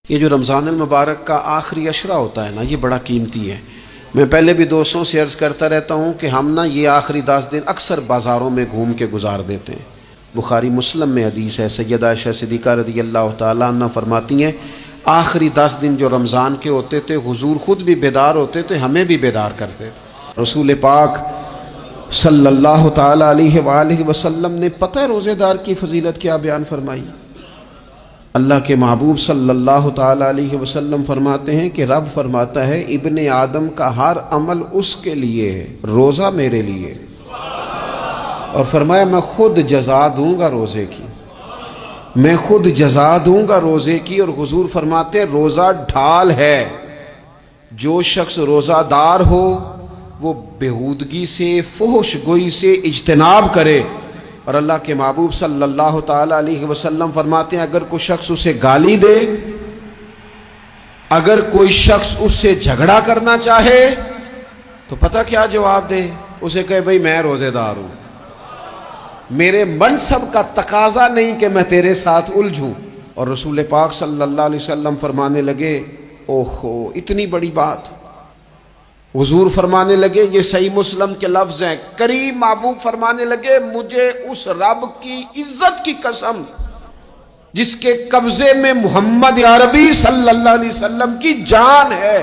یہ جو رمضان المبارک کا آخری عشرہ ہوتا ہے نا، یہ بڑا قیمتی ہے۔ میں پہلے بھی دوستوں سے عرض کرتا رہتا ہوں کہ ہم نا یہ آخری 10 دن اکثر بازاروں میں گھوم کے گزار دیتے ہیں۔ بخاری مسلم میں حدیث ہے، سیدہ عائشہ صدیقہ رضی اللہ تعالیٰ عنہ فرماتی ہیں آخری 10 دن جو رمضان کے ہوتے تھے حضور خود بھی بیدار ہوتے تھے، ہمیں بھی بیدار کرتے تھے۔ رسول پاک صلی اللہ تعالیٰ علیہ وآلہ وسلم نے پتہ ہے روزے دار کی فضیلت کیا بیان فرمائی؟ اللہ کے محبوب صلی اللہ تعالیٰ علیہ وسلم فرماتے ہیں کہ رب فرماتا ہے ابن آدم کا ہر عمل اس کے لیے ہے، روزہ میرے لیے، اور فرمایا میں خود جزا دوں گا روزے کی، میں خود جزا دوں گا روزے کی۔ اور حضور فرماتے ہیں روزہ ڈھال ہے، جو شخص روزہ دار ہو وہ بےہودگی سے، فحش گوئی سے اجتناب کرے۔ اور اللہ کے محبوب صلی اللہ تعالی علیہ وسلم فرماتے ہیں اگر کوئی شخص اسے گالی دے، اگر کوئی شخص اس سے جھگڑا کرنا چاہے تو پتہ کیا جواب دے؟ اسے کہے بھئی میں روزے دار ہوں، میرے منصب کا تقاضا نہیں کہ میں تیرے ساتھ الجھوں۔ اور رسول پاک صلی اللہ علیہ وسلم فرمانے لگے اوہو اتنی بڑی بات۔ حضور فرمانے لگے، یہ صحیح مسلم کے لفظ ہیں، کریم محبوب فرمانے لگے مجھے اس رب کی عزت کی قسم جس کے قبضے میں محمد عربی صلی اللہ علیہ وسلم کی جان ہے۔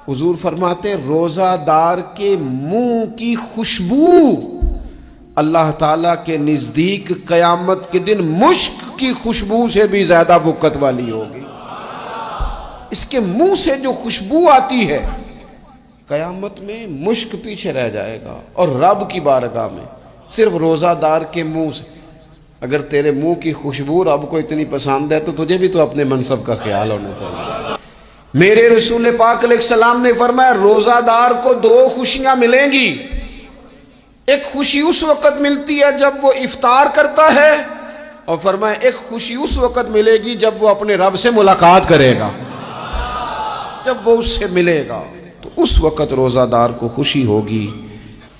حضور فرماتے روزہ دار کے منہ کی خوشبو اللہ تعالیٰ کے نزدیک قیامت کے دن مشک کی خوشبو سے بھی زیادہ بکت والی ہوگی۔ اس کے منہ سے جو خوشبو آتی ہے قیامت میں مشک پیچھے رہ جائے گا، اور رب کی بارگاہ میں صرف روزہ دار کے منہ سے۔ اگر تیرے منہ کی خوشبو رب کو اتنی پسند ہے تو تجھے بھی تو اپنے منصب کا خیال ہونا چاہیے۔ میرے رسول پاک علیہ السلام نے فرمایا روزہ دار کو 2 خوشیاں ملیں گی۔ ایک خوشی اس وقت ملتی ہے جب وہ افطار کرتا ہے، اور فرمایا ایک خوشی اس وقت ملے گی جب وہ اپنے رب سے ملاقات کرے گا، جب وہ اس سے ملے گا تو اس وقت روزہ دار کو خوشی ہوگی۔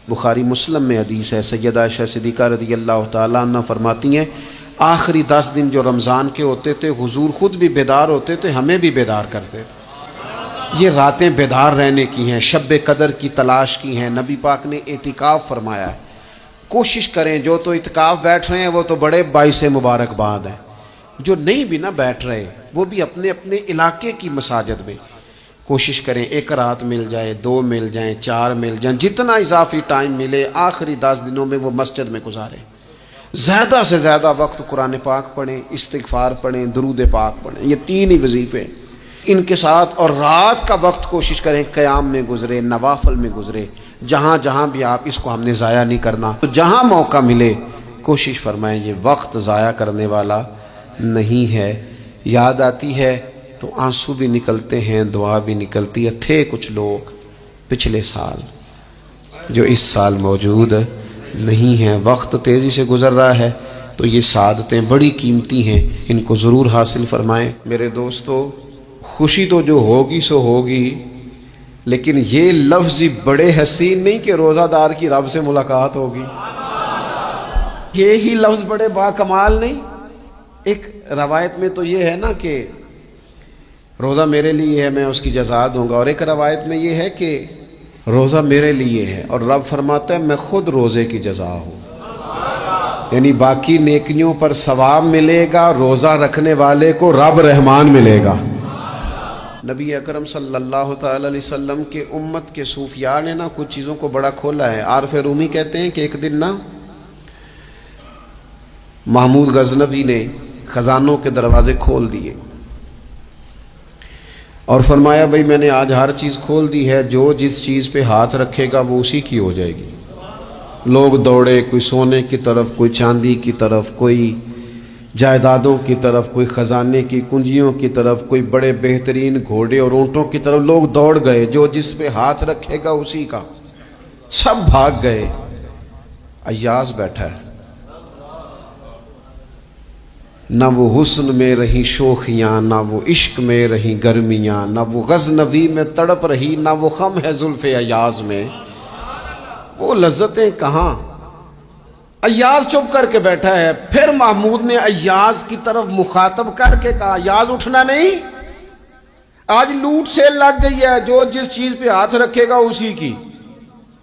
بخاری مسلم میں حدیث ہے، سیدہ عائشہ صدیقہ رضی اللہ تعالیٰ عنہ فرماتی ہیں آخری 10 دن جو رمضان کے ہوتے تھے حضور خود بھی بیدار ہوتے تھے، ہمیں بھی بیدار کرتے تھے۔ یہ راتیں بیدار رہنے کی ہیں، شب قدر کی تلاش کی ہیں۔ نبی پاک نے اعتکاف فرمایا ہے، کوشش کریں جو تو اعتکاف بیٹھ رہے ہیں وہ تو بڑے باعث مبارکباد ہیں، جو نہیں بھی نہ بیٹھ رہے وہ بھی اپنے اپنے علاقے کی مساجد میں کوشش کریں 1 رات مل جائے، 2 مل جائیں، 4 مل جائیں، جتنا اضافی ٹائم ملے آخری 10 دنوں میں وہ مسجد میں گزاریں۔ زیادہ سے زیادہ وقت قرآن پاک پڑھیں، استغفار پڑھیں، درود پاک پڑھیں، یہ 3 ہی وظیفے ان کے ساتھ۔ اور رات کا وقت کوشش کریں قیام میں گزرے، نوافل میں گزرے، جہاں جہاں بھی آپ اس کو ہم نے ضائع نہیں کرنا، تو جہاں موقع ملے کوشش فرمائیں یہ وقت ضائع کرنے والا نہیں ہے۔ یاد آتی ہے تو آنسو بھی نکلتے ہیں، دعا بھی نکلتی ہے۔ تھے کچھ لوگ پچھلے سال جو اس سال موجود نہیں ہیں، وقت تیزی سے گزر رہا ہے، تو یہ سعادتیں بڑی قیمتی ہیں، ان کو ضرور حاصل فرمائیں۔ میرے دوستو خوشی تو جو ہوگی سو ہوگی، لیکن یہ لفظ بڑے حسین نہیں کہ روزہ دار کی رب سے ملاقات ہوگی، یہی لفظ بڑے باکمال نہیں۔ ایک روایت میں تو یہ ہے نا کہ روزہ میرے لیے ہے میں اس کی جزا دوں گا، اور ایک روایت میں یہ ہے کہ روزہ میرے لیے ہے اور رب فرماتا ہے میں خود روزے کی جزا ہوں، یعنی باقی نیکیوں پر ثواب ملے گا، روزہ رکھنے والے کو رب رحمان ملے گا۔ نبی اکرم صلی اللہ تعالی علیہ وسلم کے امت کے صوفیاء نے نا کچھ چیزوں کو بڑا کھولا ہے۔ عارف رومی کہتے ہیں کہ ایک دن نا محمود غزنوی نے خزانوں کے دروازے کھول دیے اور فرمایا بھئی میں نے آج ہر چیز کھول دی ہے، جو جس چیز پہ ہاتھ رکھے گا وہ اسی کی ہو جائے گی۔ لوگ دوڑے، کوئی سونے کی طرف، کوئی چاندی کی طرف، کوئی جائیدادوں کی طرف، کوئی خزانے کی کنجیوں کی طرف، کوئی بڑے بہترین گھوڑے اور اونٹوں کی طرف، لوگ دوڑ گئے، جو جس پہ ہاتھ رکھے گا اسی کا۔ سب بھاگ گئے، ایاز بیٹھا ہے، نہ وہ حسن میں رہی شوخیاں، نہ وہ عشق میں رہی گرمیاں، نہ وہ غزنوی میں تڑپ رہی، نہ وہ خم ہے زلف ایاز میں، وہ لذتیں کہاں۔ ایاز چپ کر کے بیٹھا ہے۔ پھر محمود نے ایاز کی طرف مخاطب کر کے کہا ایاز اٹھنا نہیں، آج لوٹ سیل لگ گئی ہے، جو جس چیز پہ ہاتھ رکھے گا اسی کی۔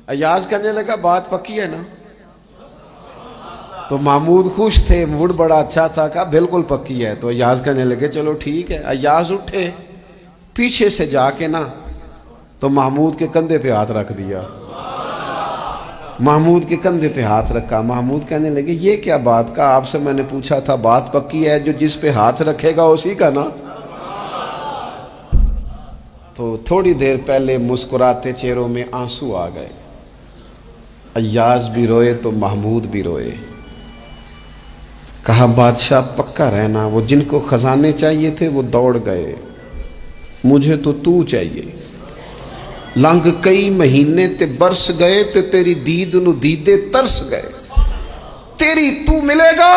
ایاز کہنے لگا بات پکی ہے نا؟ تو محمود خوش تھے، موڈ بڑا اچھا تھا، کہا بالکل پکی ہے۔ تو ایاز کہنے لگے چلو ٹھیک ہے۔ ایاز اٹھے، پیچھے سے جا کے نا تو محمود کے کندھے پہ ہاتھ رکھ دیا، محمود کے کندھے پہ ہاتھ رکھا۔ محمود کہنے لگے یہ کیا بات کا، آپ سے میں نے پوچھا تھا بات پکی ہے، جو جس پہ ہاتھ رکھے گا اسی کا نا۔ تو تھوڑی دیر پہلے مسکراتے چہروں میں آنسو آ گئے، ایاز بھی روئے تو محمود بھی روئے۔ کہا بادشاہ پکا رہنا، وہ جن کو خزانے چاہیے تھے وہ دوڑ گئے، مجھے تو چاہیے۔ لنگ کئی مہینے تے برس گئے تے تیری دید نو دیدے ترس گئے، تیری تو ملے گا۔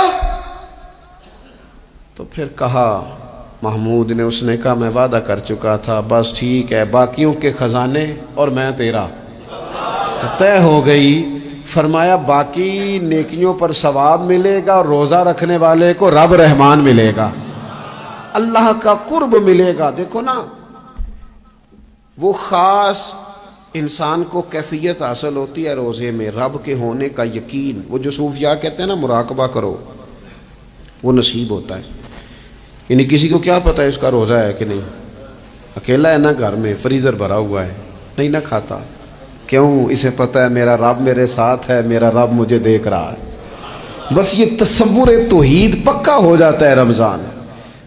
تو پھر کہا محمود نے، اس نے کہا میں وعدہ کر چکا تھا، بس ٹھیک ہے، باقیوں کے خزانے اور میں تیرا طے ہو گئی۔ فرمایا باقی نیکیوں پر ثواب ملے گا، اور روزہ رکھنے والے کو رب رحمان ملے گا، اللہ کا قرب ملے گا۔ دیکھو نا، وہ خاص انسان کو کیفیت حاصل ہوتی ہے روزے میں، رب کے ہونے کا یقین۔ وہ جو صوفیاء کہتے ہیں نا مراقبہ کرو، وہ نصیب ہوتا ہے۔ یعنی کسی کو کیا پتا ہے اس کا روزہ ہے کہ نہیں، اکیلا ہے نا گھر میں، فریزر بھرا ہوا ہے، نہیں نہ کھاتا، کیوں؟ اسے پتا ہے میرا رب میرے ساتھ ہے، میرا رب مجھے دیکھ رہا ہے۔ بس یہ تصور توحید پکا ہو جاتا ہے رمضان،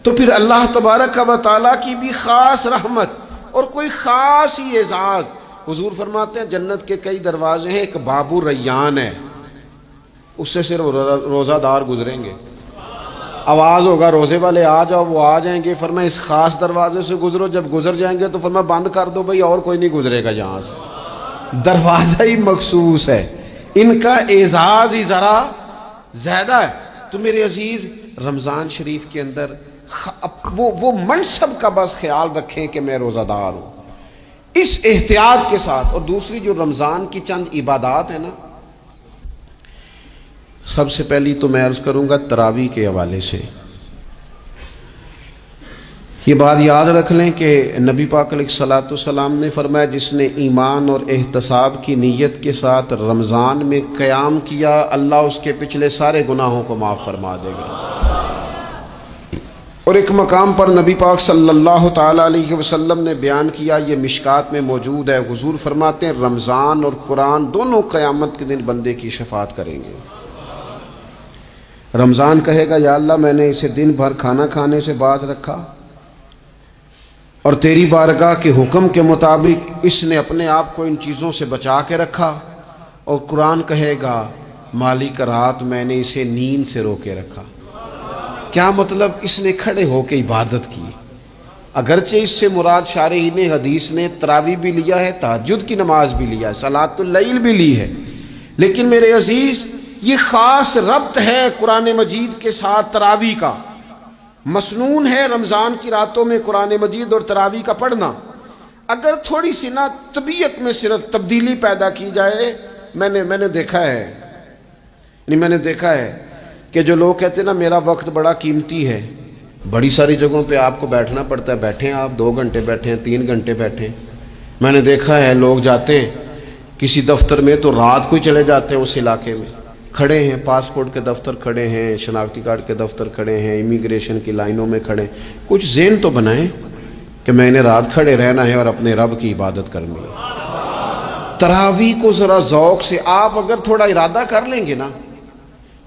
تو پھر اللہ تبارک و تعالیٰ کی بھی خاص رحمت اور کوئی خاص ہی اعزاز۔ حضور فرماتے ہیں جنت کے کئی دروازے ہیں، ایک باب الریان ہے، اس سے صرف روزہ دار گزریں گے۔ آواز ہوگا روزے والے آ جاؤ، وہ آ جائیں گے، فرمایا اس خاص دروازے سے گزرو۔ جب گزر جائیں گے تو فرمایا بند کر دو بھائی، اور کوئی نہیں گزرے گا یہاں سے، دروازہ ہی مخصوص ہے، ان کا اعزاز ہی ذرا زیادہ ہے۔ تو میرے عزیز رمضان شریف کے اندر وہ منصب کا بس خیال رکھیں کہ میں روزہ دار ہوں، اس احتیاط کے ساتھ۔ اور دوسری جو رمضان کی چند عبادات ہیں نا، سب سے پہلی تو میں عرض کروں گا تراویح کے حوالے سے۔ یہ بات یاد رکھ لیں کہ نبی پاک علیہ الصلوۃ والسلام نے فرمایا جس نے ایمان اور احتساب کی نیت کے ساتھ رمضان میں قیام کیا، اللہ اس کے پچھلے سارے گناہوں کو معاف فرما دے گا۔ اور ایک مقام پر نبی پاک صلی اللہ تعالی علیہ وسلم نے بیان کیا، یہ مشکات میں موجود ہے، حضور فرماتے ہیں رمضان اور قرآن دونوں قیامت کے دن بندے کی شفاعت کریں گے۔ رمضان کہے گا یا اللہ میں نے اسے دن بھر کھانا کھانے سے باز رکھا، اور تیری بارگاہ کے حکم کے مطابق اس نے اپنے آپ کو ان چیزوں سے بچا کے رکھا۔ اور قرآن کہے گا مالک رات میں نے اسے نیند سے روکے رکھا۔ کیا مطلب؟ اس نے کھڑے ہو کے عبادت کی، اگرچہ اس سے مراد شارحین حدیث نے تراویح بھی لیا ہے، تہجد کی نماز بھی لیا ہے، صلاۃ اللیل بھی لی ہے، لیکن میرے عزیز یہ خاص ربط ہے قرآن مجید کے ساتھ تراویح کا۔ مسنون ہے رمضان کی راتوں میں قرآن مجید اور تراویح کا پڑھنا۔ اگر تھوڑی سی نا طبیعت میں صرف تبدیلی پیدا کی جائے، میں نے دیکھا ہے کہ جو لوگ کہتے ہیں نا میرا وقت بڑا قیمتی ہے، بڑی ساری جگہوں پہ آپ کو بیٹھنا پڑتا ہے، بیٹھیں آپ 2 گھنٹے بیٹھیں، 3 گھنٹے بیٹھیں۔ میں نے دیکھا ہے لوگ جاتے ہیں کسی دفتر میں تو رات کو ہی چلے جاتے ہیں اس علاقے میں، کھڑے ہیں، پاسپورٹ کے دفتر کھڑے ہیں، شناختی کارڈ کے دفتر کھڑے ہیں، امیگریشن کی لائنوں میں کھڑے ہیں۔ کچھ ذہن تو بنائیں کہ میں نے رات کھڑے رہنا ہے اور اپنے رب کی عبادت کرنی ہے۔ تراویح کو ذرا ذوق سے آپ اگر تھوڑا ارادہ کر لیں گے نا،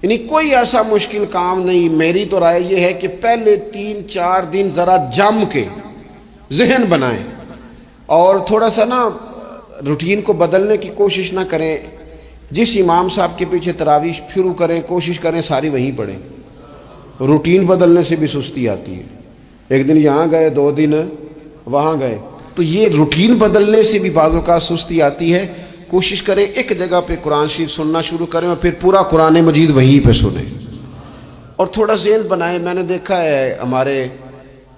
یعنی کوئی ایسا مشکل کام نہیں۔ میری تو رائے یہ ہے کہ پہلے 3-4 دن ذرا جم کے ذہن بنائیں، اور تھوڑا سا نا روٹین کو بدلنے کی کوشش نہ کریں۔ جس امام صاحب کے پیچھے تراویح شروع کریں، کوشش کریں ساری وہیں پڑھیں۔ روٹین بدلنے سے بھی سستی آتی ہے، ایک دن یہاں گئے، 2 دن وہاں گئے، تو یہ روٹین بدلنے سے بھی بعض اوقات سستی آتی ہے۔ کوشش کریں ایک جگہ پہ قرآن شریف سننا شروع کریں اور پھر پورا قرآن مجید وہیں پہ سنیں، اور تھوڑا ذہن بنائیں۔ میں نے دیکھا ہے ہمارے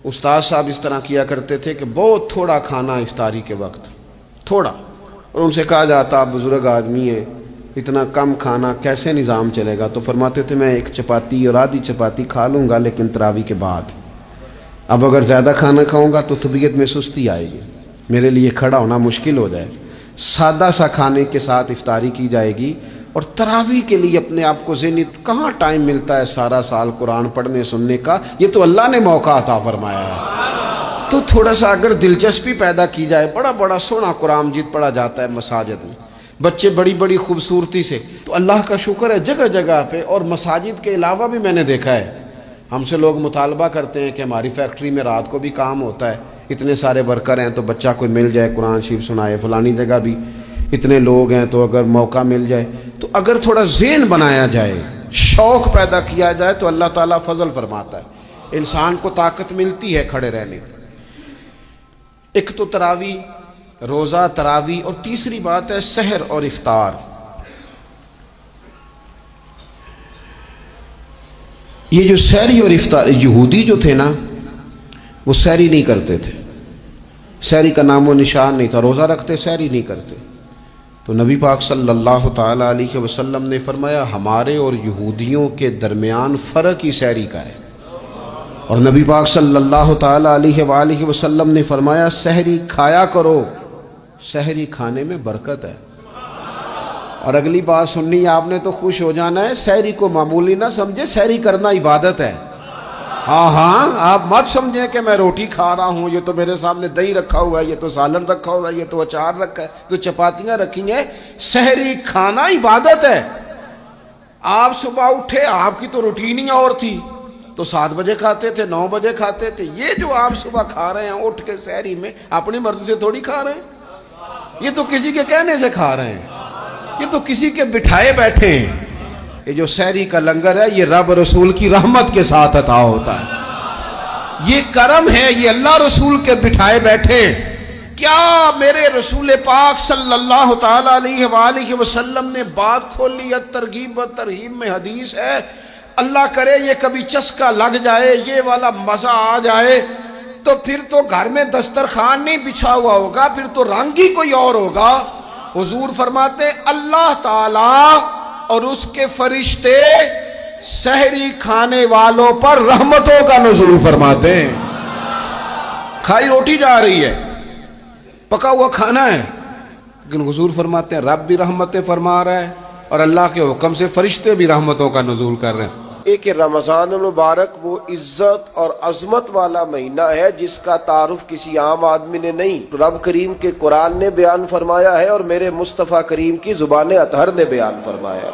استاد صاحب اس طرح کیا کرتے تھے کہ بہت تھوڑا کھانا افطاری کے وقت، تھوڑا، اور ان سے کہا جاتا آپ بزرگ آدمی ہیں، اتنا کم کھانا کیسے نظام چلے گا؟ تو فرماتے تھے میں 1 چپاتی اور آدھی چپاتی کھا لوں گا لیکن تراویح کے بعد، اب اگر زیادہ کھانا کھاؤں گا تو طبیعت میں سستی آئے گی، میرے لیے کھڑا ہونا مشکل ہو جائے، سادہ سا کھانے کے ساتھ افطاری کی جائے گی۔ اور تراویح کے لیے اپنے آپ کو ذہنی، کہاں ٹائم ملتا ہے سارا سال قرآن پڑھنے سننے کا، یہ تو اللہ نے موقع عطا فرمایا ہے۔ تو تھوڑا سا اگر دلچسپی پیدا کی جائے، بڑا بڑا سونا قرآن مجید پڑھا جاتا ہے مساجد میں، بچے بڑی بڑی خوبصورتی سے، تو اللہ کا شکر ہے جگہ جگہ پہ۔ اور مساجد کے علاوہ بھی میں نے دیکھا ہے، ہم سے لوگ مطالبہ کرتے ہیں کہ ہماری فیکٹری میں رات کو بھی کام ہوتا ہے، اتنے سارے ورکر ہیں تو بچہ کوئی مل جائے قرآن شریف سنائے، فلانی جگہ بھی اتنے لوگ ہیں تو اگر موقع مل جائے، تو اگر تھوڑا ذہن بنایا جائے، شوق پیدا کیا جائے تو اللہ تعالیٰ فضل فرماتا ہے، انسان کو طاقت ملتی ہے کھڑے رہنے۔ ایک تو تراویح، روزہ، تراویح، اور تیسری بات ہے سحر اور افطار۔ یہ جو سحری اور افطار، یہودی جو تھے نا وہ سحری نہیں کرتے تھے، سحری کا نام و نشان نہیں تھا، روزہ رکھتے سحری نہیں کرتے۔ تو نبی پاک صلی اللہ تعالی علیہ وسلم نے فرمایا ہمارے اور یہودیوں کے درمیان فرق ہی سحری کا ہے۔ اور نبی پاک صلی اللہ تعالی علیہ وآلہ وسلم نے فرمایا سحری کھایا کرو، سحری کھانے میں برکت ہے۔ اور اگلی بات سننی آپ نے تو خوش ہو جانا ہے، سحری کو معمولی نہ سمجھے، سحری کرنا عبادت ہے۔ ہاں آپ مت سمجھیں کہ میں روٹی کھا رہا ہوں، یہ تو میرے سامنے دہی رکھا ہوا ہے، یہ تو سالن رکھا ہوا ہے، یہ تو اچار رکھا ہے، تو چپاتیاں رکھی ہیں۔ سحری کھانا عبادت ہے۔ آپ صبح اٹھے، آپ کی تو روٹین ہی اور تھی، تو 7 بجے کھاتے تھے، 9 بجے کھاتے تھے۔ یہ جو آپ صبح کھا رہے ہیں اٹھ کے سحری میں، اپنی مرضی سے تھوڑی کھا رہے ہیں، یہ تو کسی کے کہنے سے کھا رہے ہیں، یہ تو کسی کے بٹھائے بیٹھے ہیں۔ یہ جو سحری کا لنگر ہے یہ رب رسول کی رحمت کے ساتھ عطا ہوتا ہے، یہ کرم ہے، یہ اللہ رسول کے بٹھائے بیٹھے۔ کیا میرے رسول پاک صلی اللہ تعالی علیہ وآلہ وسلم نے بات کھولی ہے، ترغیب و ترہیب میں حدیث ہے، اللہ کرے یہ کبھی چسکا لگ جائے، یہ والا مزہ آ جائے، تو پھر تو گھر میں دسترخوان نہیں بچھا ہوا ہوگا، پھر تو رنگ ہی کوئی اور ہوگا۔ حضور فرماتے اللہ تعالی اور اس کے فرشتے سحری کھانے والوں پر رحمتوں کا نزول فرماتے ہیں۔ کھائی روٹی جا رہی ہے، پکا ہوا کھانا ہے، لیکن حضور فرماتے ہیں رب بھی رحمتیں فرما رہا ہے اور اللہ کے حکم سے فرشتے بھی رحمتوں کا نزول کر رہے ہیں۔ ایک رمضان المبارک وہ عزت اور عظمت والا مہینہ ہے جس کا تعارف کسی عام آدمی نے نہیں، رب کریم کے قرآن نے بیان فرمایا ہے اور میرے مصطفیٰ کریم کی زبان اطہر نے بیان فرمایا ہے۔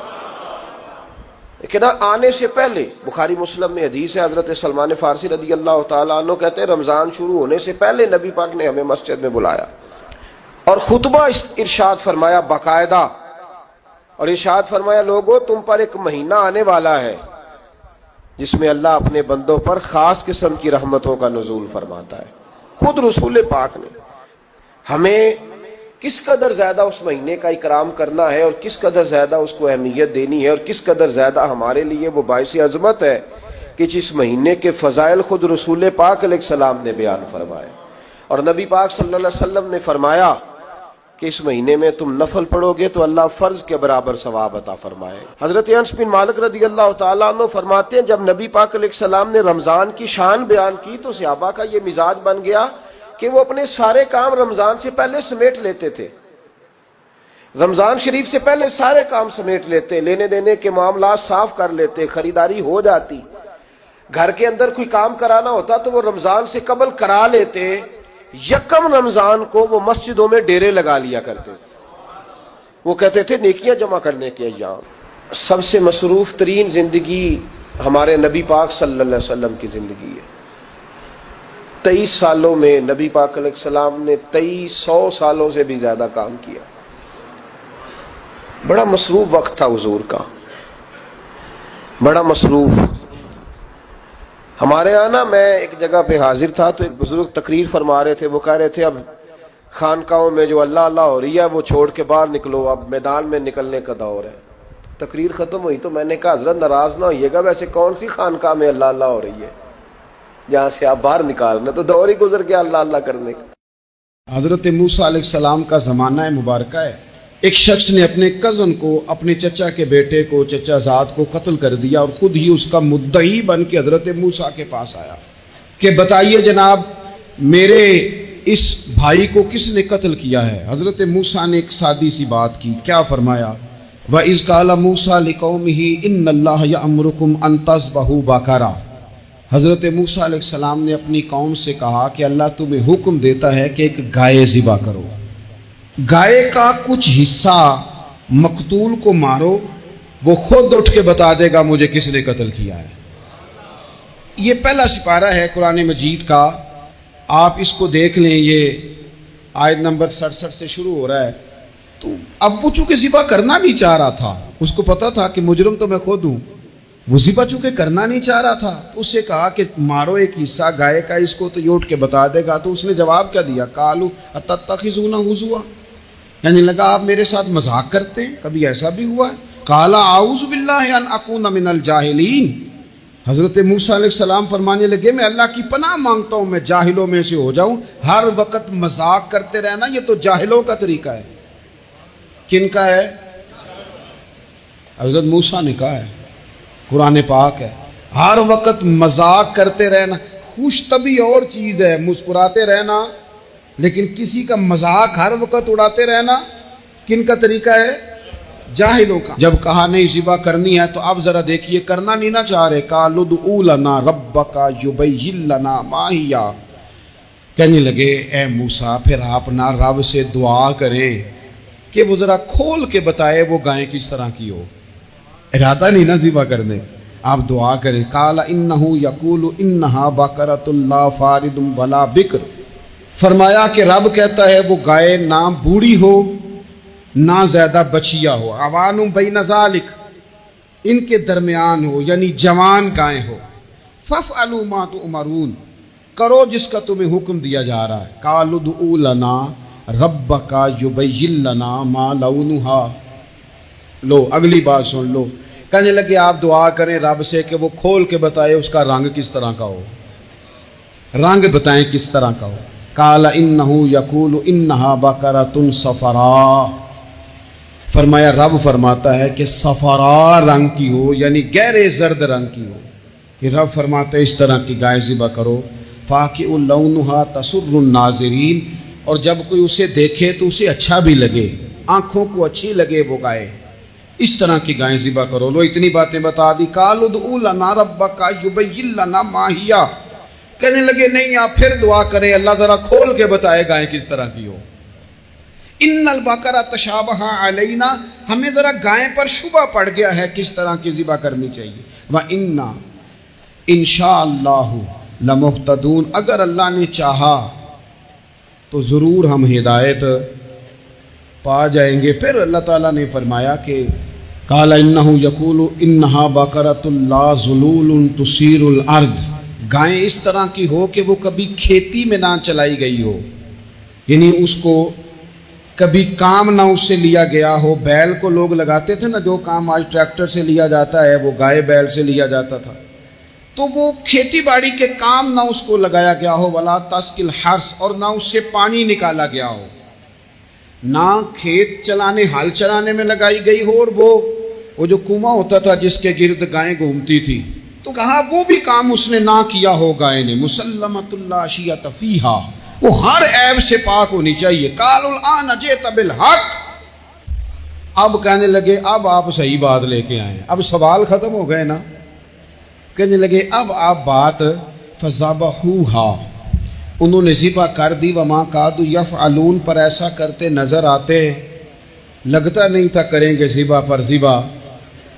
لیکن آنے سے پہلے بخاری مسلم میں حدیث ہے، حضرت سلمان فارسی رضی اللہ تعالیٰ عنہ کہتے ہیں رمضان شروع ہونے سے پہلے نبی پاک نے ہمیں مسجد میں بلایا اور خطبہ ارشاد فرمایا باقاعدہ، اور ارشاد فرمایا لوگو تم پر ایک مہینہ آنے والا ہے جس میں اللہ اپنے بندوں پر خاص قسم کی رحمتوں کا نزول فرماتا ہے۔ خود رسول پاک نے ہمیں کس قدر زیادہ اس مہینے کا اکرام کرنا ہے اور کس قدر زیادہ اس کو اہمیت دینی ہے اور کس قدر زیادہ ہمارے لیے وہ باعث عظمت ہے کہ جس مہینے کے فضائل خود رسول پاک علیہ السلام نے بیان فرمائے۔ اور نبی پاک صلی اللہ علیہ وسلم نے فرمایا کہ اس مہینے میں تم نفل پڑھو گے تو اللہ فرض کے برابر ثواب عطا فرمائے۔ حضرت انس بن مالک رضی اللہ تعالیٰ عنہ فرماتے ہیں جب نبی پاک علیہ السلام نے رمضان کی شان بیان کی تو صحابہ کا یہ مزاج بن گیا کہ وہ اپنے سارے کام رمضان سے پہلے سمیٹ لیتے تھے، رمضان شریف سے پہلے سارے کام سمیٹ لیتے، لینے دینے کے معاملات صاف کر لیتے، خریداری ہو جاتی، گھر کے اندر کوئی کام کرانا ہوتا تو وہ رمضان سے قبل کرا لیتے، یکم رمضان کو وہ مسجدوں میں ڈیرے لگا لیا کرتے تھے، وہ کہتے تھے نیکیاں جمع کرنے کے ایام۔ سب سے مصروف ترین زندگی ہمارے نبی پاک صلی اللہ علیہ وسلم کی زندگی ہے۔ 23 سالوں میں نبی پاک علیہ السلام نے 2300 سالوں سے بھی زیادہ کام کیا، بڑا مصروف وقت تھا حضور کا، بڑا مصروف۔ ہمارے یہاں نا میں ایک جگہ پہ حاضر تھا تو ایک بزرگ تقریر فرما رہے تھے، وہ کہہ رہے تھے اب خانقاہوں میں جو اللہ اللہ ہو رہی ہے وہ چھوڑ کے باہر نکلو، اب میدان میں نکلنے کا دور ہے۔ تقریر ختم ہوئی تو میں نے کہا حضرت ناراض نہ ہوئیے گا، ویسے کون سی خانقاہ میں اللہ اللہ ہو رہی ہے جہاں سے آپ باہر نکالنا، تو دور ہی گزر گیا اللہ اللہ کرنے کا۔ حضرت موسیٰ علیہ السلام کا زمانہ مبارکہ ہے، ایک شخص نے اپنے کزن کو، اپنے چچا کے بیٹے کو، چچا زاد کو قتل کر دیا اور خود ہی اس کا مدعی بن کے حضرت موسیٰ کے پاس آیا کہ بتائیے جناب میرے اس بھائی کو کس نے قتل کیا ہے؟ حضرت موسیٰ نے ایک سادی سی بات کی، کیا فرمایا؟ وَإِذْ قَالَ مُوسَىٰ لِقَوْمِهِ إِنَّ اللَّهَ يَأْمُرُكُمْ أَن تَذْبَحُوا بَقَرَةً۔ حضرت موسیٰ علیہ السلام نے اپنی قوم سے کہا کہ اللہ تمہیں حکم دیتا ہے کہ ایک گائے ذبح کرو، گائے کا کچھ حصہ مقتول کو مارو، وہ خود اٹھ کے بتا دے گا مجھے کس نے قتل کیا ہے۔ یہ پہلا سپارہ ہے قرآن مجید کا، آپ اس کو دیکھ لیں، یہ آیت نمبر 67 سے شروع ہو رہا ہے۔ تو اب وہ چونکہ ذبح کرنا نہیں چاہ رہا تھا، اس کو پتا تھا کہ مجرم تو میں خود ہوں، وہ ذبح چونکہ کرنا نہیں چاہ رہا تھا تو اس سے کہا کہ مارو ایک حصہ گائے کا، اس کو تو یہ اٹھ کے بتا دے گا۔ تو اس نے جواب کیا دیا؟ قالوا اتتخذون ہزوا، یعنی لگا آپ میرے ساتھ مذاق کرتے ہیں، کبھی ایسا بھی ہوا ہے؟ قال اعوذ باللہ ان اکون من الجاہلین، حضرت موسیٰ علیہ السلام فرمانے لگے میں اللہ کی پناہ مانگتا ہوں میں جاہلوں میں سے ہو جاؤں۔ ہر وقت مذاق کرتے رہنا یہ تو جاہلوں کا طریقہ ہے۔ کن کا ہے؟ حضرت موسیٰ نے کہا ہے، قرآن پاک ہے، ہر وقت مذاق کرتے رہنا۔ خوش طبعی اور چیز ہے، مسکراتے رہنا، لیکن کسی کا مذاق ہر وقت اڑاتے رہنا کن کا طریقہ ہے؟ جاہلوں کا۔ جب کہا نہیں ذبح کرنی ہے تو اب ذرا دیکھیے کرنا نہیں نہ چاہ رہے، قالوا ادع لنا ربک یبین لنا ما ہی، کہنے لگے اے موسیٰ پھر آپ نہ رب سے دعا کریں کہ وہ ذرا کھول کے بتائے وہ گائے کس طرح کی ہو۔ ارادہ نہیں نہ ذبح کرنے، آپ دعا کریں۔ قال انہ یقول انہا بقرۃ لا فارض ولا بکر، فرمایا کہ رب کہتا ہے وہ گائے نہ بوڑھی ہو نہ زیادہ بچیا ہو، عوان بین ذالک، ان کے درمیان ہو، یعنی جوان گائے ہو۔ فافعلوا ما تؤمرون، کرو جس کا تمہیں حکم دیا جا رہا ہے۔ قالوا ادع لنا ربک یبین لنا ما لونھا، لو اگلی بات سن لو، کہنے لگے آپ دعا کریں رب سے کہ وہ کھول کے بتائے اس کا رنگ کس طرح کا ہو، رنگ بتائیں کس طرح کا ہو۔ قال انہ یقول انہا بقرۃ صفراء، فرمایا رب فرماتا ہے کہ صفراء رنگ کی ہو، یعنی گہرے زرد رنگ کی ہو۔ کہ رب فرماتا ہے اس طرح کی گائے ذبح کرو۔ فاقع لونھا تسر الناظرین، اور جب کوئی اسے دیکھے تو اسے اچھا بھی لگے، آنکھوں کو اچھی لگے وہ گائے، اس طرح کی گائے ذبح کرو۔ لو اتنی باتیں بتا دی۔ قالوا ادع لنا ربک یبین لنا ما ہی، کہنے لگے نہیں آپ پھر دعا کریں اللہ ذرا کھول کے بتائے گائے کس طرح کی ہو۔ ان البقرہ تشابہ علینا، ہمیں ذرا گائے پر شبہ پڑ گیا ہے کس طرح کی ذبح کرنی چاہیے۔ وَإِنَّا انشاءاللہ لمہتدون، اگر اللہ نے چاہا تو ضرور ہم ہدایت پا جائیں گے۔ پھر اللہ تعالیٰ نے فرمایا کہ قال انہ یقول انہا بقرۃ لا ذلول تثیر الارض، گائیں اس طرح کی ہو کہ وہ کبھی کھیتی میں نہ چلائی گئی ہو، یعنی اس کو کبھی کام نہ اس سے لیا گیا ہو۔ بیل کو لوگ لگاتے تھے نا، جو کام آج ٹریکٹر سے لیا جاتا ہے وہ گائے بیل سے لیا جاتا تھا، تو وہ کھیتی باڑی کے کام نہ اس کو لگایا گیا ہو۔ ولا تسقی الحرث، اور نہ اس سے پانی نکالا گیا ہو، نہ کھیت چلانے ہل چلانے میں لگائی گئی ہو، اور وہ جو کنواں ہوتا تھا جس کے گرد گائیں گھومتی تھی، تو کہا وہ بھی کام اس نے نہ کیا ہو گائے نے۔ مسلمۃ لا شیۃ فیہا، وہ ہر عیب سے پاک ہونی چاہیے۔ قالوا الآن جئت بالحق، اب کہنے لگے اب آپ صحیح بات لے کے آئے، اب سوال ختم ہو گئے نا، کہنے لگے اب آپ بات فذبحوہا، انہوں نے ذبح کر دی۔ وما کادوا یفعلون، پر ایسا کرتے نظر آتے، لگتا نہیں تھا کریں گے ذبح پر ذبح۔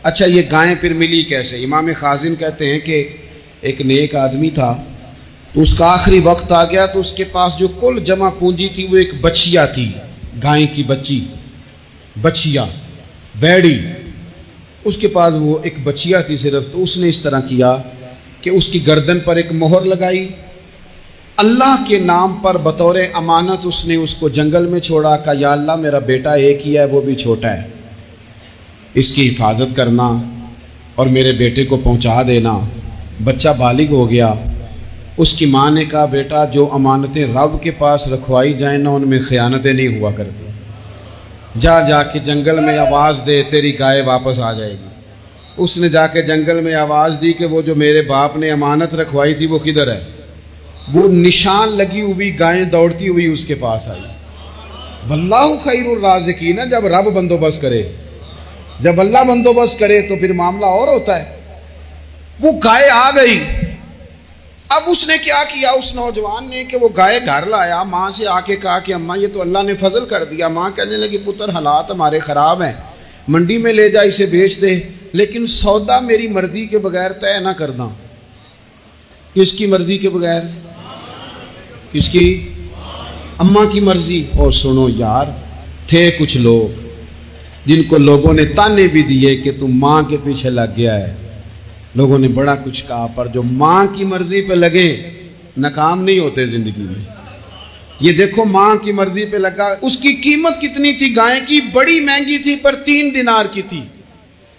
اچھا یہ گائیں پھر ملی کیسے؟ امام خازن کہتے ہیں کہ ایک نیک آدمی تھا، تو اس کا آخری وقت آ گیا تو اس کے پاس جو کل جمع پونجی تھی وہ ایک بچیا تھی، گائیں کی بچیا بیڑی، اس کے پاس وہ ایک بچیا تھی صرف۔ تو اس نے اس طرح کیا کہ اس کی گردن پر ایک مہر لگائی، اللہ کے نام پر بطور امانت اس نے اس کو جنگل میں چھوڑا، کہا یا اللہ میرا بیٹا ایک ہی ہے وہ بھی چھوٹا ہے، اس کی حفاظت کرنا اور میرے بیٹے کو پہنچا دینا۔ بچہ بالغ ہو گیا، اس کی ماں نے کہا بیٹا جو امانتیں رب کے پاس رکھوائی جائیں نا ان میں خیانتیں نہیں ہوا کرتی، جا کے جنگل میں آواز دے تیری گائے واپس آ جائے گی۔ اس نے جا کے جنگل میں آواز دی کہ وہ جو میرے باپ نے امانت رکھوائی تھی وہ کدھر ہے؟ وہ نشان لگی ہوئی گائیں دوڑتی ہوئی اس کے پاس آئی. واللہ خیر الرازقین. جب رب بندوبست کرے، جب اللہ بندوبست کرے تو پھر معاملہ اور ہوتا ہے. وہ گائے آ گئی. اب اس نے کیا کیا اس نوجوان نے کہ وہ گائے گھر لایا، ماں سے آ کے کہا کہ اماں یہ تو اللہ نے فضل کر دیا. ماں کہنے لگی پتر حالات ہمارے خراب ہیں، منڈی میں لے جا اسے بیچ دے، لیکن سودا میری مرضی کے بغیر طے نہ کرنا. کس کی مرضی کے بغیر؟ کس کی؟ اماں کی مرضی. اور سنو یار، تھے کچھ لوگ جن کو لوگوں نے تانے بھی دیے کہ تم ماں کے پیچھے لگ گیا ہے، لوگوں نے بڑا کچھ کہا، پر جو ماں کی مرضی پہ لگے ناکام نہیں ہوتے زندگی میں. یہ دیکھو ماں کی مرضی پہ لگا. اس کی قیمت کتنی تھی گائے کی؟ بڑی مہنگی تھی پر 3 دینار کی تھی.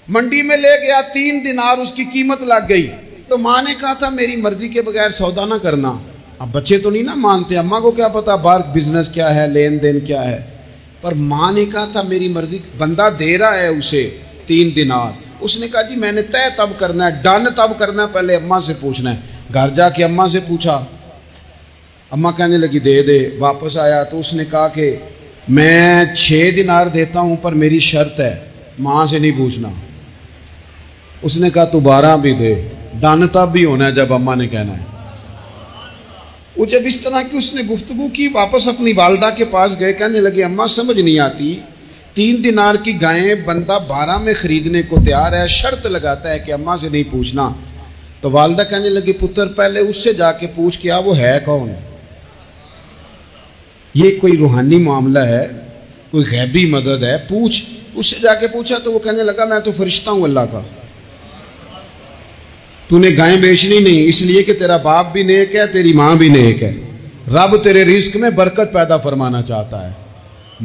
منڈی میں لے گیا، 3 دینار اس کی قیمت لگ گئی. تو ماں نے کہا تھا میری مرضی کے بغیر سودا نہ کرنا. اب بچے تو نہیں نا مانتے، اماں کو کیا پتا باہر بزنس کیا ہے، لین دین کیا ہے. پر ماں نے کہا تھا میری مرضی. بندہ دے رہا ہے اسے 3 دینار. اس نے کہا جی میں نے طے تب کرنا ہے، ڈن تب کرنا ہے، پہلے اماں سے پوچھنا ہے. گھر جا کے اماں سے پوچھا، اماں کہنے لگی دے دے. واپس آیا تو اس نے کہا کہ میں 6 دینار دیتا ہوں پر میری شرط ہے، ماں سے نہیں پوچھنا. اس نے کہا تو 12 بھی دے. ڈن تب بھی ہونا ہے جب اماں نے کہنا ہے. وہ جب اس طرح کی اس نے گفتگو کی، واپس اپنی والدہ کے پاس گئے، کہنے لگے اماں سمجھ نہیں آتی، 3 دینار کی گائیں بندہ 12 میں خریدنے کو تیار ہے، شرط لگاتا ہے کہ اماں سے نہیں پوچھنا. تو والدہ کہنے لگی پتر پہلے اس سے جا کے پوچھ کیا وہ ہے کون. یہ کوئی روحانی معاملہ ہے، کوئی غیبی مدد ہے، پوچھ. اس سے جا کے پوچھا تو وہ کہنے لگا میں تو فرشتہ ہوں اللہ کا، تو نے گائیں بیچنی نہیں، اس لیے کہ تیرا باپ بھی نیک ہے، تیری ماں بھی نیک ہے. رب تیرے رزق میں برکت پیدا فرمانا چاہتا ہے.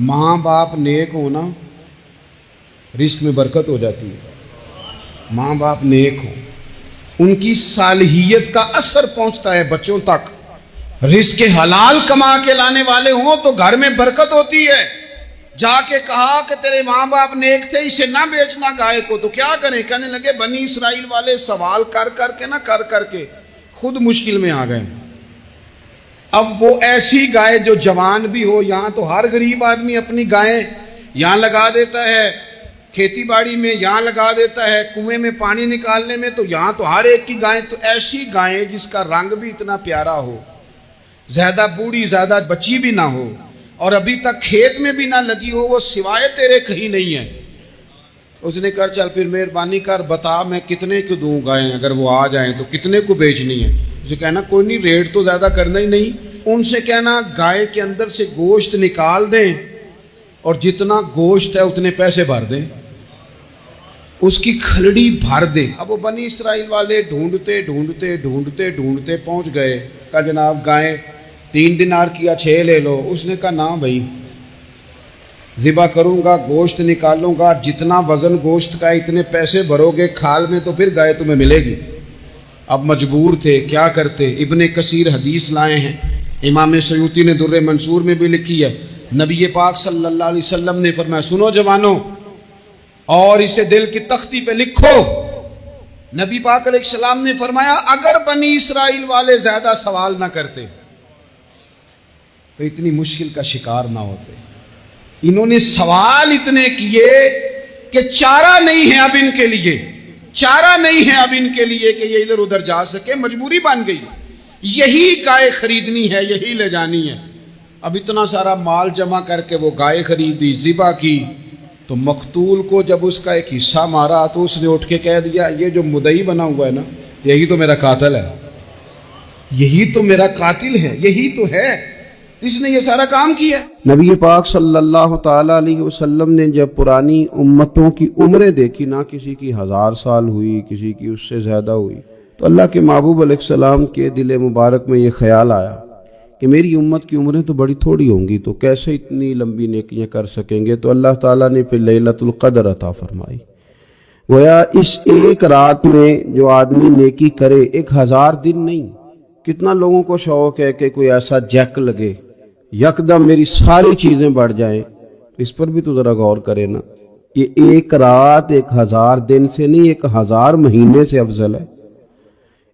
ماں باپ نیک ہونا رزق میں برکت ہو جاتی ہے. ماں باپ نیک ہو، ان کی صالحیت کا اثر پہنچتا ہے بچوں تک. رزق حلال کما کے لانے والے ہوں تو گھر میں برکت ہوتی ہے. جا کے کہا کہ تیرے ماں باپ نیک تھے، اسے نہ بیچنا گائے کو، تو کیا کریں؟ کہنے لگے بنی اسرائیل والے سوال کر کر کے خود مشکل میں آ گئے. اب وہ ایسی گائے جو جوان بھی ہو، یہاں تو ہر غریب آدمی اپنی گائیں یہاں لگا دیتا ہے، کھیتی باڑی میں یہاں لگا دیتا ہے، کنویں میں پانی نکالنے میں تو یہاں تو ہر ایک کی گائیں. تو ایسی گائیں جس کا رنگ بھی اتنا پیارا ہو، زیادہ بوڑھی زیادہ بچی بھی نہ ہو، اور ابھی تک کھیت میں بھی نہ لگی ہو، وہ سوائے تیرے کہیں نہیں ہے. اس نے کہا چل پھر مہربانی کر بتا میں کتنے کو دوں گائیں، اگر وہ آ جائیں تو کتنے کو بیچنی ہے. اسے کہنا کوئی نہیں، ریٹ تو زیادہ کرنا ہی نہیں. ان سے کہنا گائے کے اندر سے گوشت نکال دیں اور جتنا گوشت ہے اتنے پیسے بھر دیں، اس کی کھلڑی بھر دیں. اب وہ بنی اسرائیل والے ڈھونڈتے پہنچ گئے. کہا جناب گائیں 3 دینار کیا 6 لے لو. اس نے کہا نہ بھائی، ذبح کروں گا، گوشت نکالوں گا، جتنا وزن گوشت کا اتنے پیسے بھرو گے کھال میں تو پھر گائے تمہیں ملے گی. اب مجبور تھے، کیا کرتے؟ ابن کثیر حدیث لائے ہیں، امام سیوطی نے در منصور میں بھی لکھی ہے. نبی پاک صلی اللہ علیہ وسلم نے فرمایا سنو جوانوں اور اسے دل کی تختی پہ لکھو. نبی پاک علیہ السلام نے فرمایا اگر بنی اسرائیل والے زیادہ سوال نہ کرتے تو اتنی مشکل کا شکار نہ ہوتے. انہوں نے سوال اتنے کیے کہ چارہ نہیں ہے اب ان کے لیے، چارہ نہیں ہے اب ان کے لیے کہ یہ ادھر ادھر جا سکے. مجبوری بن گئی، یہی گائے خریدنی ہے، یہی لے جانی ہے. اب اتنا سارا مال جمع کر کے وہ گائے خریدی، ذبح کی. تو مقتول کو جب اس کا ایک حصہ مارا تو اس نے اٹھ کے کہہ دیا یہ جو مدعی بنا ہوا ہے نا، یہی تو میرا قاتل ہے، یہی تو میرا قاتل ہے، یہی تو ہے، اس نے یہ سارا کام کیا. نبی پاک صلی اللہ تعالی علیہ وسلم نے جب پرانی امتوں کی عمریں دیکھی، نہ کسی کی 1000 سال ہوئی، کسی کی اس سے زیادہ ہوئی، تو اللہ کے محبوب علیہ السلام کے دل مبارک میں یہ خیال آیا کہ میری امت کی عمریں تو بڑی تھوڑی ہوں گی، تو کیسے اتنی لمبی نیکیاں کر سکیں گے. تو اللہ تعالیٰ نے پھر لیلۃ القدر عطا فرمائی. گویا اس ایک رات میں جو آدمی نیکی کرے، 1000 دن نہیں. کتنا لوگوں کو شوق ہے کہ کوئی ایسا جیک لگے، یکدم میری ساری چیزیں بڑھ جائیں. اس پر بھی تو ذرا غور کرے نا. یہ ایک رات 1000 دن سے نہیں، 1000 مہینے سے افضل ہے.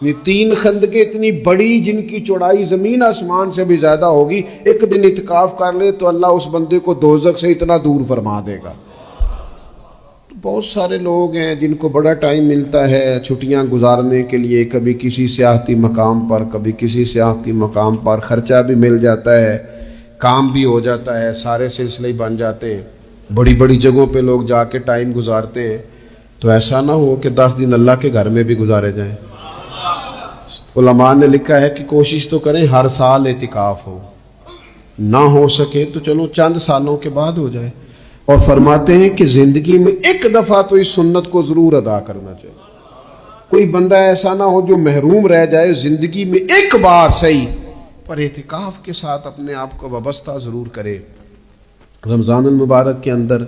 یہ 3 خندقیں اتنی بڑی جن کی چوڑائی زمین آسمان سے بھی زیادہ ہوگی، ایک دن اعتکاف کر لے تو اللہ اس بندے کو دوزخ سے اتنا دور فرما دے گا۔ بہت سارے لوگ ہیں جن کو بڑا ٹائم ملتا ہے چھٹیاں گزارنے کے لیے، کبھی کسی سیاحتی مقام پر، کبھی کسی سیاحتی مقام پر، خرچہ بھی مل جاتا ہے، کام بھی ہو جاتا ہے، سارے سلسلے بن جاتے ہیں، بڑی بڑی جگہوں پہ لوگ جا کے ٹائم گزارتے ہیں۔ تو ایسا نہ ہو کہ 10 دن اللہ کے گھر میں بھی گزارے جائیں۔ علماء نے لکھا ہے کہ کوشش تو کریں ہر سال اعتکاف ہو، نہ ہو سکے تو چلو چند سالوں کے بعد ہو جائے، اور فرماتے ہیں کہ زندگی میں ایک دفعہ تو اس سنت کو ضرور ادا کرنا چاہیے۔ کوئی بندہ ایسا نہ ہو جو محروم رہ جائے، زندگی میں ایک بار صحیح پر اعتکاف کے ساتھ اپنے آپ کو وابستہ ضرور کرے۔ رمضان المبارک کے اندر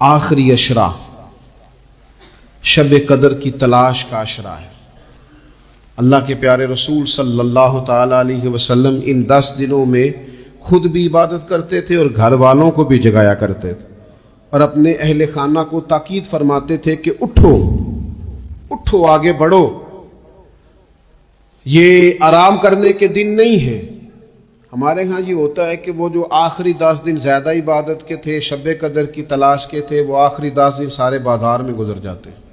آخری عشرہ شب قدر کی تلاش کا عشرہ ہے۔ اللہ کے پیارے رسول صلی اللہ تعالی علیہ وسلم ان 10 دنوں میں خود بھی عبادت کرتے تھے اور گھر والوں کو بھی جگایا کرتے تھے، اور اپنے اہل خانہ کو تاکید فرماتے تھے کہ اٹھو اٹھو، آگے بڑھو، یہ آرام کرنے کے دن نہیں ہیں۔ ہمارے ہاں یہ ہوتا ہے کہ وہ جو آخری 10 دن زیادہ عبادت کے تھے، شب قدر کی تلاش کے تھے، وہ آخری 10 دن سارے بازار میں گزر جاتے ہیں،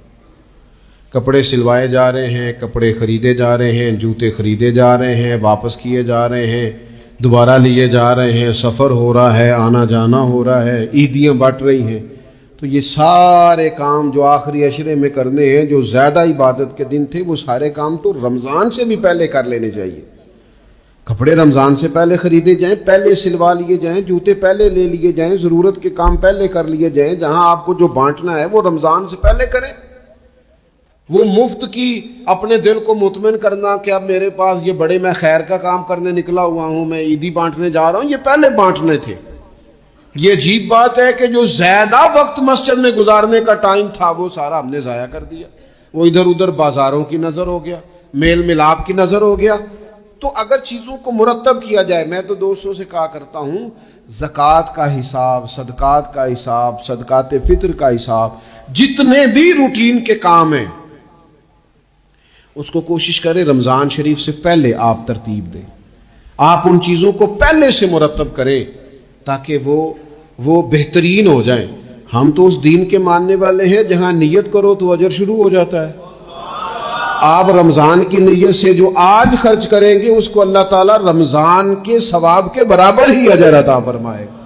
کپڑے سلوائے جا رہے ہیں، کپڑے خریدے جا رہے ہیں، جوتے خریدے جا رہے ہیں، واپس کیے جا رہے ہیں، دوبارہ لیے جا رہے ہیں، سفر ہو رہا ہے، آنا جانا ہو رہا ہے، عیدیاں بٹ رہی ہیں۔ تو یہ سارے کام جو آخری عشرے میں کرنے ہیں، جو زیادہ عبادت کے دن تھے، وہ سارے کام تو رمضان سے بھی پہلے کر لینے چاہیے۔ کپڑے رمضان سے پہلے خریدے جائیں، پہلے سلوا لیے جائیں، جوتے پہلے لے لیے جائیں، ضرورت کے کام پہلے کر لیے جائیں، جہاں آپ کو جو بانٹنا ہے وہ رمضان سے پہلے کریں۔ وہ مفت کی اپنے دل کو مطمئن کرنا کہ اب میرے پاس یہ بڑے میں خیر کا کام کرنے نکلا ہوا ہوں، میں عیدی بانٹنے جا رہا ہوں، یہ پہلے بانٹنے تھے۔ یہ عجیب بات ہے کہ جو زیادہ وقت مسجد میں گزارنے کا ٹائم تھا وہ سارا ہم نے ضائع کر دیا، وہ ادھر ادھر بازاروں کی نظر ہو گیا، میل ملاپ کی نظر ہو گیا۔ تو اگر چیزوں کو مرتب کیا جائے، میں تو دوستوں سے کہا کرتا ہوں، زکوٰۃ کا حساب، صدقات کا حساب، صدقات فطر کا حساب، جتنے بھی روٹین کے کام ہیں اس کو کوشش کریں رمضان شریف سے پہلے آپ ترتیب دیں، آپ ان چیزوں کو پہلے سے مرتب کریں تاکہ وہ بہترین ہو جائیں۔ ہم تو اس دین کے ماننے والے ہیں جہاں نیت کرو تو اجر شروع ہو جاتا ہے۔ آپ رمضان کی نیت سے جو آج خرچ کریں گے اس کو اللہ تعالیٰ رمضان کے ثواب کے برابر ہی اجر عطا فرمائے گا۔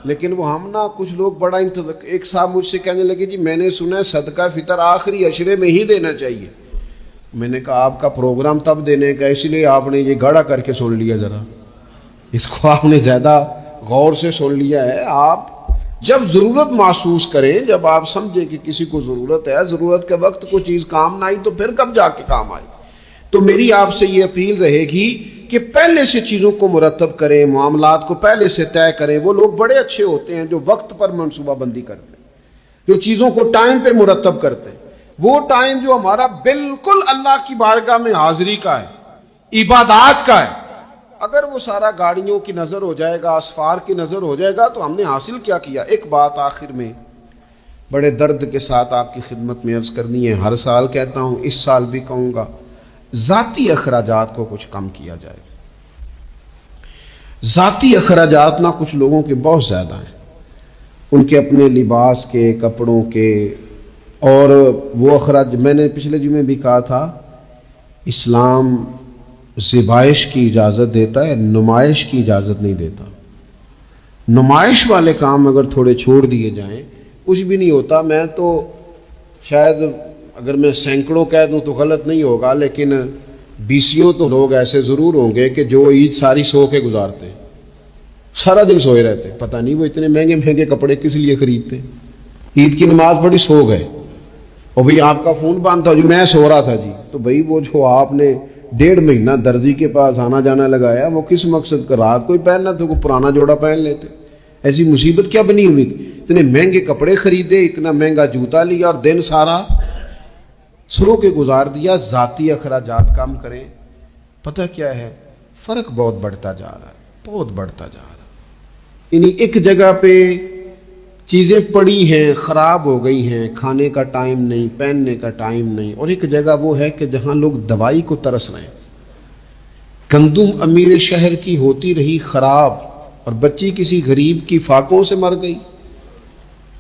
لیکن وہ ہم نا کچھ لوگ بڑا ایک صاحب مجھ سے کہنے لگے، جی میں نے سنا ہے صدقہ فطر آخری عشرے میں ہی دینا چاہیے۔ میں نے کہا آپ کا پروگرام تب دینے کا، اسی لیے آپ نے یہ گاڑا کر کے سن لیا، ذرا اس کو آپ نے زیادہ غور سے سن لیا ہے۔ آپ جب ضرورت محسوس کریں، جب آپ سمجھیں کہ کسی کو ضرورت ہے، ضرورت کے وقت کوئی چیز کام نہ آئی تو پھر کب جا کے کام آئی۔ تو میری آپ سے یہ اپیل رہے گی کہ پہلے سے چیزوں کو مرتب کریں، معاملات کو پہلے سے طے کریں۔ وہ لوگ بڑے اچھے ہوتے ہیں جو وقت پر منصوبہ بندی کرتے ہیں، جو چیزوں کو ٹائم پہ مرتب کرتے ہیں۔ وہ ٹائم جو ہمارا بالکل اللہ کی بارگاہ میں حاضری کا ہے، عبادات کا ہے، اگر وہ سارا گاڑیوں کی نظر ہو جائے گا، اسفار کی نظر ہو جائے گا تو ہم نے حاصل کیا کیا۔ ایک بات آخر میں بڑے درد کے ساتھ آپ کی خدمت میں عرض کرنی ہے، ہر سال کہتا ہوں، اس سال بھی کہوں گا، ذاتی اخراجات کو کچھ کم کیا جائے۔ ذاتی اخراجات نہ کچھ لوگوں کے بہت زیادہ ہیں، ان کے اپنے لباس کے، کپڑوں کے، اور وہ اخراج میں نے پچھلے جمعے بھی کہا تھا، اسلام ذبائش کی اجازت دیتا ہے، نمائش کی اجازت نہیں دیتا۔ نمائش والے کام اگر تھوڑے چھوڑ دیے جائیں کچھ بھی نہیں ہوتا۔ میں تو شاید اگر میں سینکڑوں کہہ دوں تو غلط نہیں ہوگا، لیکن 20 تو لوگ ایسے ضرور ہوں گے کہ جو عید ساری سو کے گزارتے ہیں، سارا دن سوئے رہتے، پتہ نہیں وہ اتنے مہنگے مہنگے کپڑے کس لیے خریدتے۔ عید کی نماز پڑھی، سو گئے، اور بھئی آپ کا فون بند تھا، جو میں سو رہا تھا جی، تو بھئی وہ جو آپ نے 1.5 مہینہ درزی کے پاس آنا جانا لگایا، وہ کس مقصد کا؟ رات کوئی پہننا تھا، کوئی پرانا جوڑا پہن لیتے۔ ایسی مصیبت کیا بنی ہوئی تھی؟ اتنے مہنگے کپڑے خریدے، اتنا مہنگا جوتا لیا اور دن سارا سو کے گزار دیا۔ ذاتی اخراجات کم کریں۔ پتہ کیا ہے، فرق بہت بڑھتا جا رہا ہے، بہت بڑھتا جا رہا ہے۔ یعنی ایک جگہ پہ چیزیں پڑی ہیں، خراب ہو گئی ہیں، کھانے کا ٹائم نہیں، پہننے کا ٹائم نہیں، اور ایک جگہ وہ ہے کہ جہاں لوگ دوائی کو ترس رہے ہیں۔ گندم امیر شہر کی ہوتی رہی خراب، اور بچی کسی غریب کی فاقوں سے مر گئی،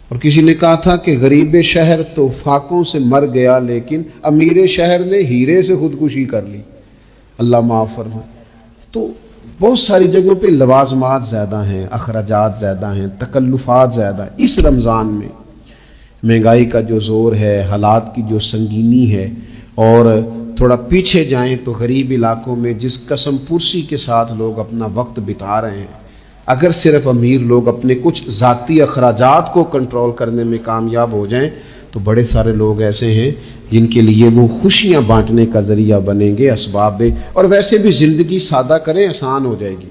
اور کسی نے کہا تھا کہ غریب شہر تو فاقوں سے مر گیا لیکن امیر شہر نے ہیرے سے خودکشی کر لی، اللہ معاف فرمائے۔ تو بہت ساری جگہوں پہ لوازمات زیادہ ہیں، اخراجات زیادہ ہیں، تکلفات زیادہ ہیں۔ اس رمضان میں مہنگائی کا جو زور ہے، حالات کی جو سنگینی ہے، اور تھوڑا پیچھے جائیں تو غریب علاقوں میں جس قسم پرسی کے ساتھ لوگ اپنا وقت بتا رہے ہیں، اگر صرف امیر لوگ اپنے کچھ ذاتی اخراجات کو کنٹرول کرنے میں کامیاب ہو جائیں تو بڑے سارے لوگ ایسے ہیں جن کے لیے وہ خوشیاں بانٹنے کا ذریعہ بنیں گے، اسباب۔ اور ویسے بھی زندگی سادہ کریں، آسان ہو جائے گی۔